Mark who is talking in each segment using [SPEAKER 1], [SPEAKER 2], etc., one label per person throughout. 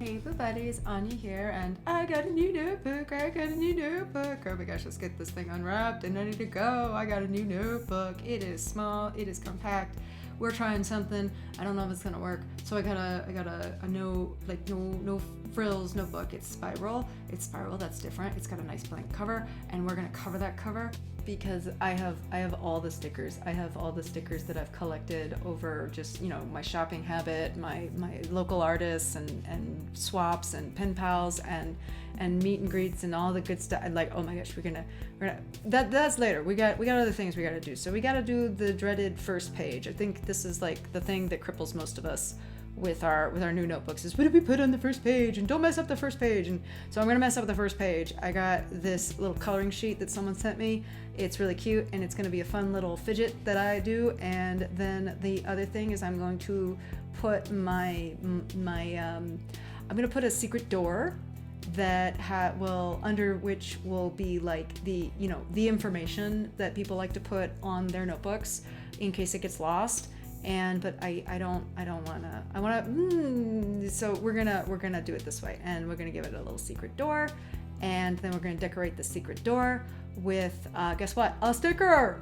[SPEAKER 1] Hey buddies, Anya here, and I got a new notebook. Oh my gosh, let's get this thing unwrapped and ready to go. I got a new notebook. It is small, it is compact. We're trying something. I don't know if it's gonna work. So I got a no frills notebook. It's spiral. That's different. It's got a nice blank cover, and we're gonna cover that cover because I have all the stickers. I have all the stickers that I've collected over just, my shopping habit, my local artists and swaps and pen pals and meet and greets and all the good stuff. And like, oh my gosh, we're gonna that's later. We got other things we gotta do. So we gotta do the dreaded first page. I think this is like the thing that cripples most of us with our new notebooks is, what did we put on the first page, and don't mess up the first page. And so I'm gonna mess up the first page. I got this little coloring sheet that someone sent me. It's really cute, and it's gonna be a fun little fidget that I do. And then the other thing is I'm going to put I'm gonna put a secret door that under which will be like the information that people like to put on their notebooks in case it gets lost. But I don't wanna, so we're gonna do it this way, and we're gonna give it a little secret door, and then we're gonna decorate the secret door with, guess what? A sticker.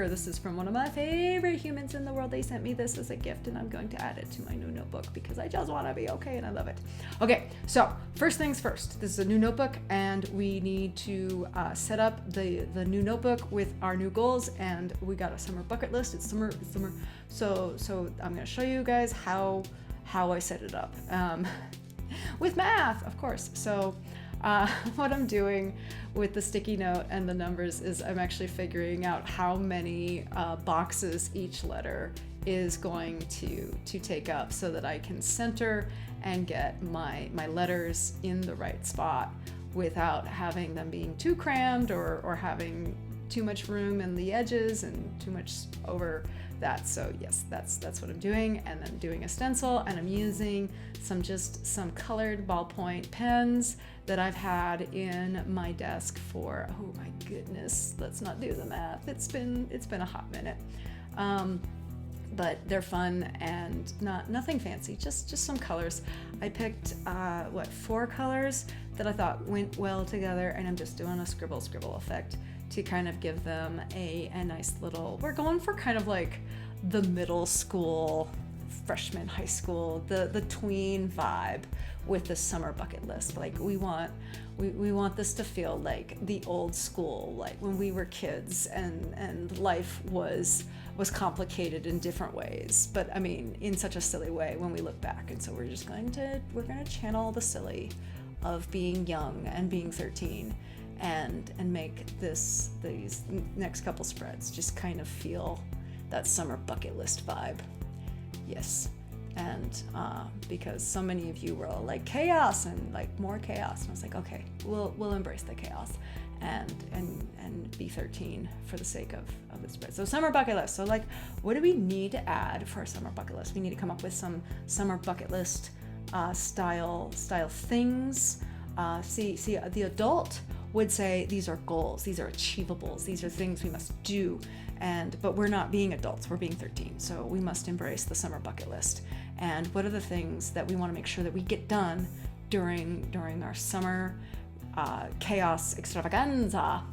[SPEAKER 1] This is from one of my favorite humans in the world. They sent me this as a gift, and I'm going to add it to my new notebook because I just want to be okay, and I love it. Okay, so first things first. This is a new notebook, and we need to set up the new notebook with our new goals, and we got a summer bucket list. It's summer. So I'm going to show you guys how I set it up with math, of course. So what I'm doing with the sticky note and the numbers is I'm actually figuring out how many boxes each letter is going to take up so that I can center and get my letters in the right spot without having them being too crammed or having too much room in the edges and too much over that. So yes, that's what I'm doing. And I'm doing a stencil, and I'm using some colored ballpoint pens that I've had in my desk for, oh my goodness, let's not do the math. It's been a hot minute. But they're fun and nothing fancy, just some colors. I picked 4 colors that I thought went well together, and I'm just doing a scribble effect to kind of give them a nice little, we're going for kind of like the middle school, freshman high school, the tween vibe with the summer bucket list. Like we want this to feel like the old school, like when we were kids and life was complicated in different ways, but I mean in such a silly way when we look back. And so we're going to channel the silly of being young and being 13 and make these next couple spreads just kind of feel that summer bucket list vibe. Yes. And because so many of you were all like chaos and like more chaos, and I was like, okay, we'll embrace the chaos and be 13 for the sake of the spread. So summer bucket list. So like, what do we need to add for a summer bucket list? We need to come up with some summer bucket list style things. See, the adult would say these are goals, these are achievables, these are things we must do. But we're not being adults, we're being 13. So we must embrace the summer bucket list. And what are the things that we want to make sure that we get done during our summer chaos extravaganza?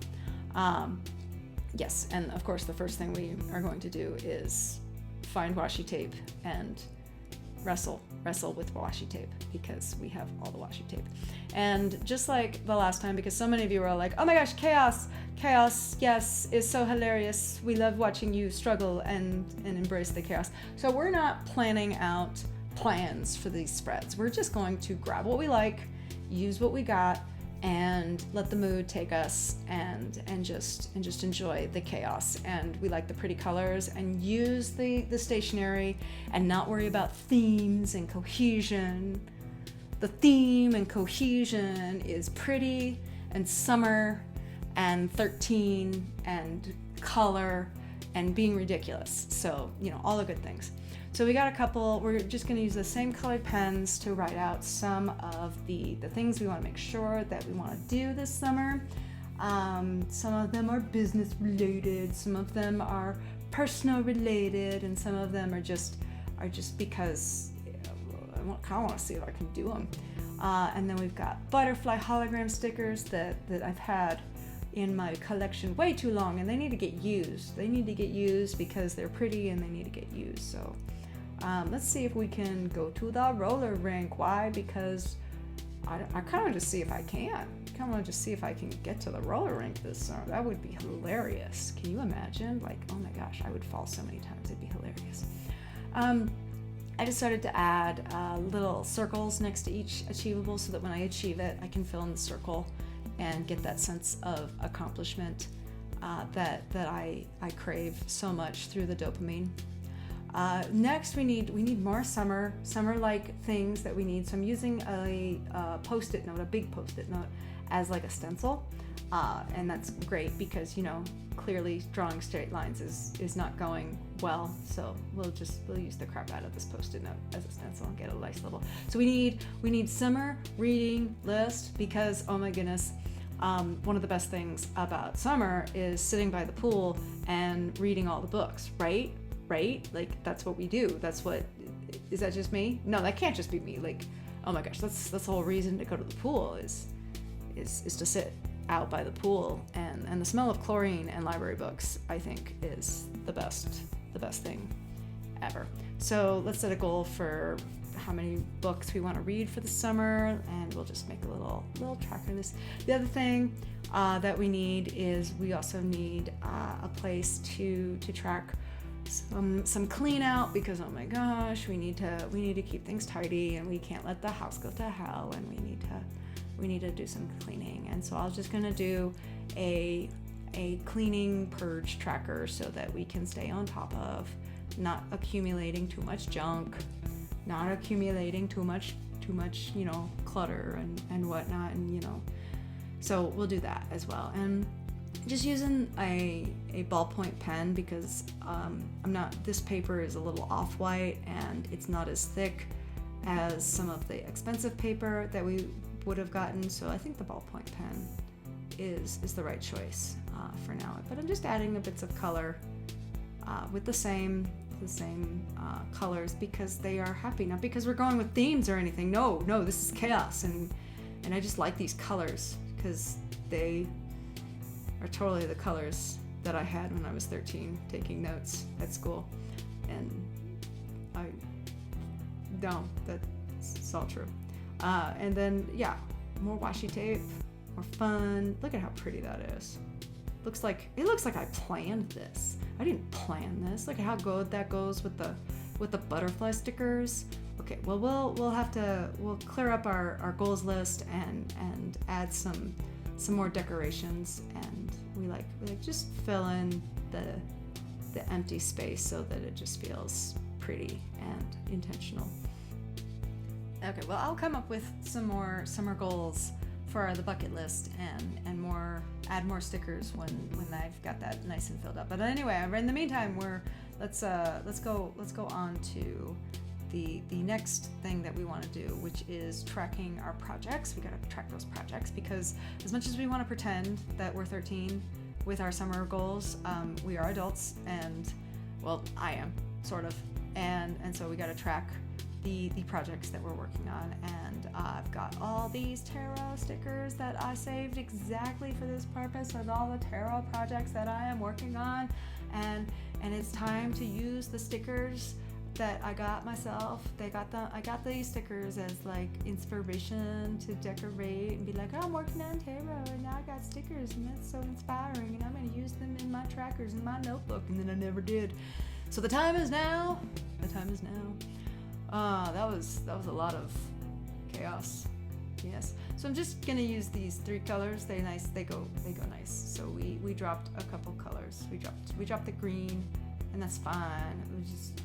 [SPEAKER 1] Yes, and of course the first thing we are going to do is find washi tape and wrestle with washi tape, because we have all the washi tape. And just like the last time, because so many of you are like, oh my gosh, chaos, yes, is so hilarious. We love watching you struggle and embrace the chaos. So we're not planning out plans for these spreads. We're just going to grab what we like, use what we got, and let the mood take us and just enjoy the chaos. And we like the pretty colors, and use the stationery and not worry about themes and cohesion. The theme and cohesion is pretty and summer and 13 and color and being ridiculous. So, all the good things. So we got a couple, we're just going to use the same colored pens to write out some of the things we want to make sure that we want to do this summer. Some of them are business related, some of them are personal related, and some of them are just because kind of want to see if I can do them. And then we've got butterfly hologram stickers that I've had in my collection way too long, and they need to get used. They need to get used because they're pretty and they need to get used. So let's see if we can go to the roller rink. Why? Because I kind of want to see if I can. I kind of want to just see if I can get to the roller rink this summer. That would be hilarious. Can you imagine? Like, oh my gosh, I would fall so many times. It'd be hilarious. I decided to add little circles next to each achievable so that when I achieve it, I can fill in the circle and get that sense of accomplishment that I crave so much through the dopamine. Next, we need more summer-like things that we need. So I'm using a Post-it note, a big Post-it note, as like a stencil, and that's great because clearly drawing straight lines is not going well. So we'll use the crap out of this Post-it note as a stencil and get a nice little. So we need summer reading list because oh my goodness. One of the best things about summer is sitting by the pool and reading all the books, right? Like that's what we do. Is that just me? No, that can't just be me. Like, oh my gosh, that's the whole reason to go to the pool is to sit out by the pool, and the smell of chlorine and library books, I think, is the best thing ever. So let's set a goal for how many books we want to read for the summer, and we'll just make a little tracker list. The other thing that we need is we also need a place to track some clean out because oh my gosh, we need to keep things tidy and we can't let the house go to hell, and we need to do some cleaning. And so I was just gonna do a cleaning purge tracker so that we can stay on top of not accumulating too much junk, not accumulating too much clutter and whatnot, and so we'll do that as well. And just using a ballpoint pen because this paper is a little off-white and it's not as thick as some of the expensive paper that we would have gotten, so I think the ballpoint pen is the right choice for now. But I'm just adding the bits of color with the same colors because they are happy, not because we're going with themes or anything. No, this is chaos, and I just like these colors because they are totally the colors that I had when I was 13 taking notes at school, and that's all true. And then more washi tape, more fun. Look at how pretty that is. It looks like I planned this. I didn't plan this. Look at how good that goes with the butterfly stickers. Okay, well we'll clear up our goals list and add some more decorations, and we like just fill in the empty space so that it just feels pretty and intentional. Okay, well I'll come up with some more summer goals for the bucket list and add more stickers when I've got that nice and filled up. But anyway, in the meantime, let's go on to the next thing that we want to do, which is tracking our projects. We got to track those projects because as much as we want to pretend that we're 13 with our summer goals, we are adults, and well, I am sort of, and so we got to track the projects that we're working on. And I've got all these tarot stickers that I saved exactly for this purpose of all the tarot projects that I am working on, and it's time to use the stickers that I got myself. I got these stickers as like inspiration to decorate and be like, oh, I'm working on tarot and now I got stickers and that's so inspiring and I'm going to use them in my trackers in my notebook, and then I never did. So the time is now. That was a lot of chaos. Yes. So I'm just gonna use these 3 colors. They're nice. They go nice. So we dropped a couple colors. We dropped the green, and that's fine.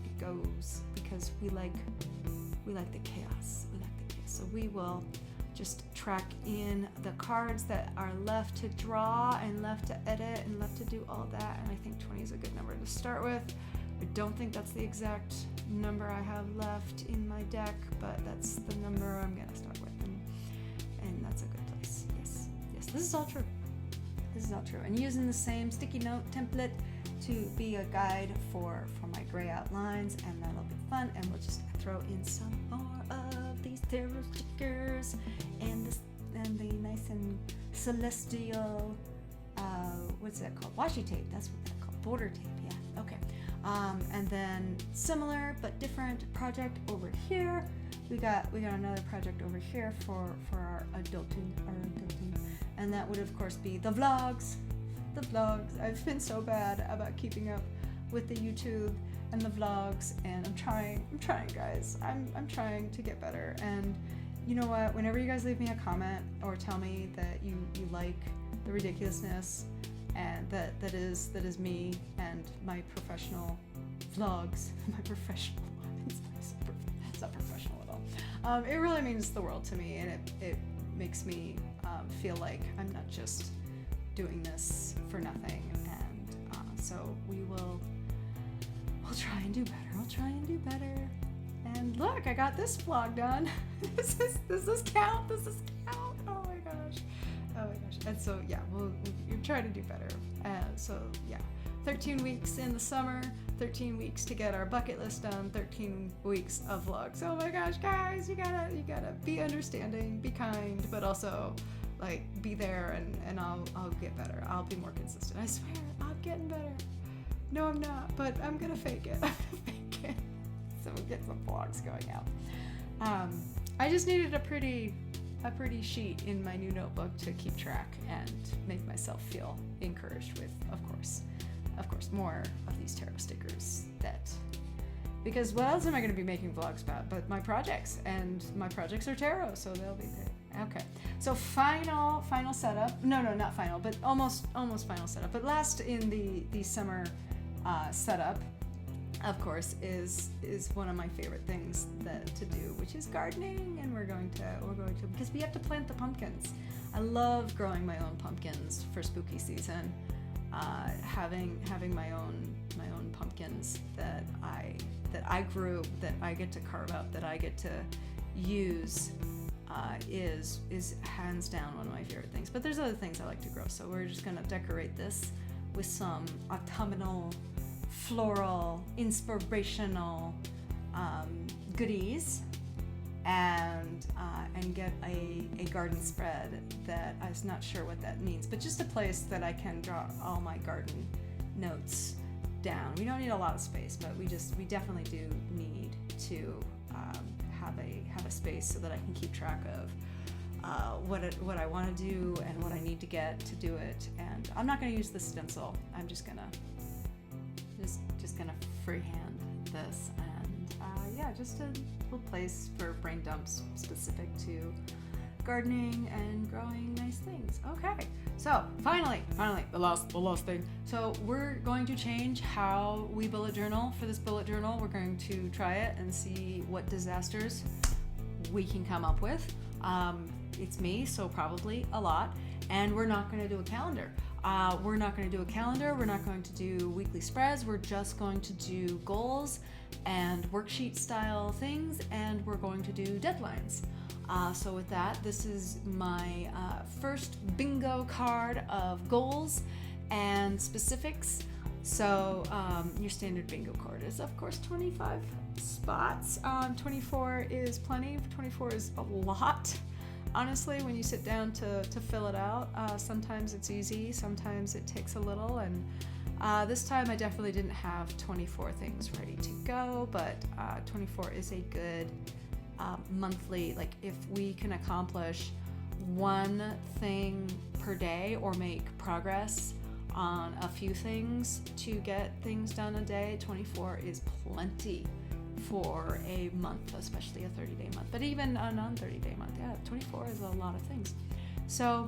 [SPEAKER 1] It goes because we like the chaos. So we will just track in the cards that are left to draw and left to edit and left to do all that. And I think 20 is a good number to start with. I don't think that's the exact number I have left in my deck, but that's the number I'm gonna start with, and that's a good place. Yes, this is all true. And using the same sticky note template to be a guide for my gray outlines, and that'll be fun. And we'll just throw in some more of tarot stickers and the nice and celestial, what's that called? Washi tape. That's what that's called. Border tape. Yeah. Okay. And then similar but different project over here. We got another project over here for our adulting, and that would of course be the vlogs. The vlogs. I've been so bad about keeping up with the YouTube and the vlogs, and I'm trying, guys. I'm trying to get better. And you know what? Whenever you guys leave me a comment or tell me that you like the ridiculousness, and that is me and my professional vlogs, my professional. It's not professional at all. It really means the world to me, and it makes me feel like I'm not just doing this for nothing. And so we'll try and do better. I'll try and do better. And look, I got this vlog done. Does this count? Does this count? Oh my gosh. And so yeah, we're trying to do better. So yeah, 13 weeks in the summer, 13 weeks to get our bucket list done, 13 weeks of vlogs. Oh my gosh, guys, you gotta be understanding, be kind, but also like be there, and I'll get better. I'll be more consistent. I swear, I'm getting better. No, I'm not, but I'm gonna fake it. I'm gonna fake it. So we'll get some vlogs going out. I just needed a pretty sheet in my new notebook to keep track and make myself feel encouraged with, of course, more of these tarot stickers. Because what else am I going to be making vlogs about but my projects, and my projects are tarot, so they'll be there. Okay, so final setup. No, not final, but almost final setup. But last in the summer setup, of course, is one of my favorite things to do, which is gardening. And we're going to because we have to plant the pumpkins. I love growing my own pumpkins for spooky season. Having my own pumpkins that I grew, that I get to carve up, that I get to use, is hands down one of my favorite things. But there's other things I like to grow, so we're just gonna decorate this with some autumnal, floral, inspirational goodies, and get a garden spread that I'm not sure what that means, but just a place that I can draw all my garden notes down. We don't need a lot of space, but we definitely do need to have a space so that I can keep track of what I want to do and what I need to get to do it. And I'm not going to use the stencil. I'm just gonna freehand this, and just a little place for brain dumps specific to gardening and growing nice things. Okay, so finally, the last thing. So we're going to change how we bullet journal. For this bullet journal, we're going to try it and see what disasters we can come up with. It's me, so probably a lot. And we're not going to do a calendar. We're not going to do weekly spreads. We're just going to do goals and worksheet style things, and we're going to do deadlines. So with that, this is my first bingo card of goals and specifics. So your standard bingo card is, of course, 25 spots. 24 is plenty. 24 is a lot. Honestly, when you sit down to fill it out, sometimes it's easy, sometimes it takes a little, and this time I definitely didn't have 24 things ready to go, but 24 is a good monthly, like if we can accomplish one thing per day or make progress on a few things to get things done a day, 24 is plenty for a month, especially a 30-day month. But even a non-30-day month, 24 is a lot of things. So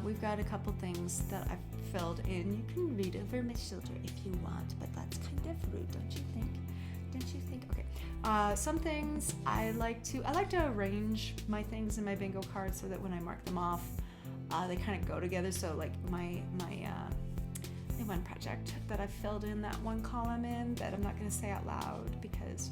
[SPEAKER 1] we've got a couple things that I've filled in. You can read over my shoulder if you want, but that's kind of rude, don't you think? Okay. Some things I like to arrange my things in my bingo card so that when I mark them off, they kind of go together. So like my one project that I've filled in that one column in that I'm not going to say out loud because,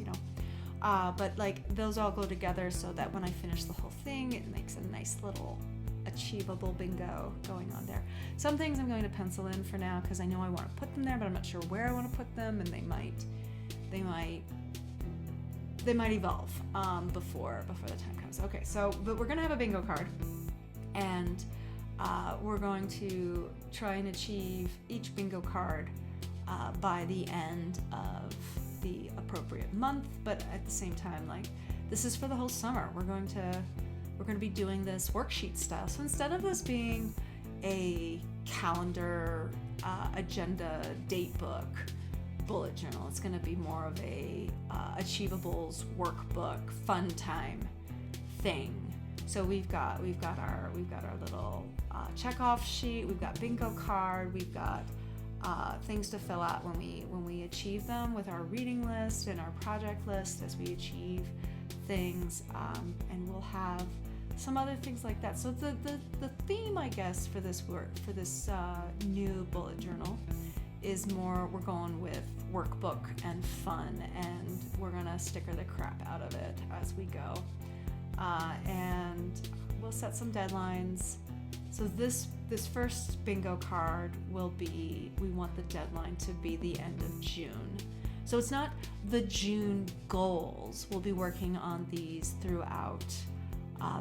[SPEAKER 1] but like those all go together so that when I finish the whole thing, it makes a nice little achievable bingo going on there. Some things I'm going to pencil in for now because I know I want to put them there, but I'm not sure where I want to put them, and they might evolve before the time comes. Okay, so but we're gonna have a bingo card, and we're going to try and achieve each bingo card by the end of the appropriate month. But at the same time, like, this is for the whole summer. We're going to be doing this worksheet style. So instead of this being a calendar, agenda, date book, bullet journal, it's going to be more of a achievables workbook, fun time thing. So we've got our little check off sheet. We've got bingo card. We've got things to fill out when we achieve them, with our reading list and our project list as we achieve things, and we'll have some other things like that. So the theme, I guess, for this new bullet journal is more, we're going with workbook and fun, and we're gonna sticker the crap out of it as we go, and we'll set some deadlines. So this first bingo card will be, we want the deadline to be the end of June. So it's not the June goals. We'll be working on these throughout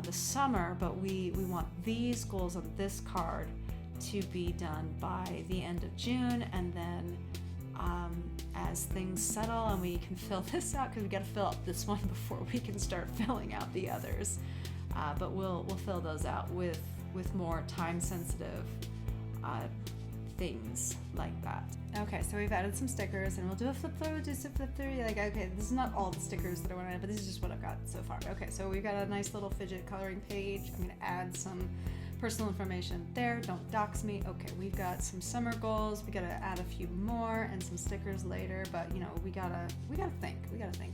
[SPEAKER 1] the summer, but we want these goals on this card to be done by the end of June, and then as things settle and we can fill this out, because we got to fill out this one before we can start filling out the others, but we'll fill those out with more time-sensitive things like that. Okay, so we've added some stickers, and we'll do a flip through, like, okay, this is not all the stickers that I want to add, but this is just what I've got so far. Okay, so we've got a nice little fidget coloring page. I'm going to add some personal information there. Don't dox me. Okay, we've got some summer goals. We got to add a few more and some stickers later, but you know, we gotta think.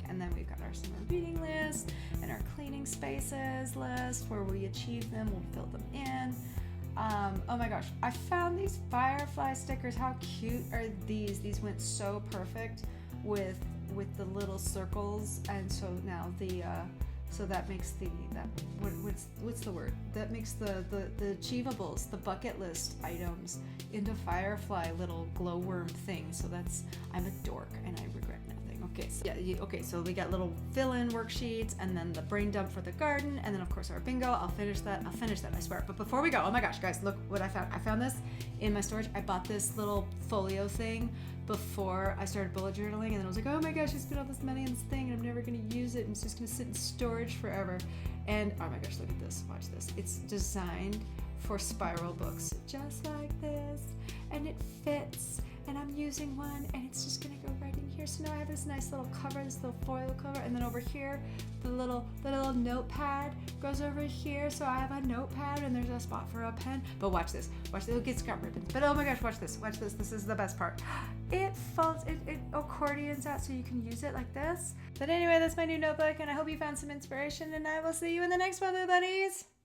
[SPEAKER 1] And then we've got our summer reading list and our cleaning spaces list, where we achieve them, we'll fill them in. Oh my gosh, I found these firefly stickers. How cute are these? These went so perfect with the little circles, and so now so that makes what's the word? That makes the achievables, the bucket list items, into firefly little glowworm things. So I'm a dork and I regret nothing. Okay, so okay, so we got little fill-in worksheets, and then the brain dump for the garden, and then of course our bingo. I'll finish that, I swear. But before we go, oh my gosh, guys, look what I found. I found this in my storage. I bought this little folio thing before I started bullet journaling, and then I was like, oh my gosh, I spent all this money on this thing, and I'm never gonna use it, and it's just gonna sit in storage forever. And oh my gosh, look at this, watch this. It's designed for spiral books, just like this, and it fits. And I'm using one, and it's just gonna go right in here. So now I have this nice little cover, this little foil cover, and then over here, the little notepad goes over here. So I have a notepad, and there's a spot for a pen. But watch this, it's got ribbons. But oh my gosh, watch this. This is the best part. It folds, it accordions out, so you can use it like this. But anyway, that's my new notebook, and I hope you found some inspiration, and I will see you in the next one, buddies.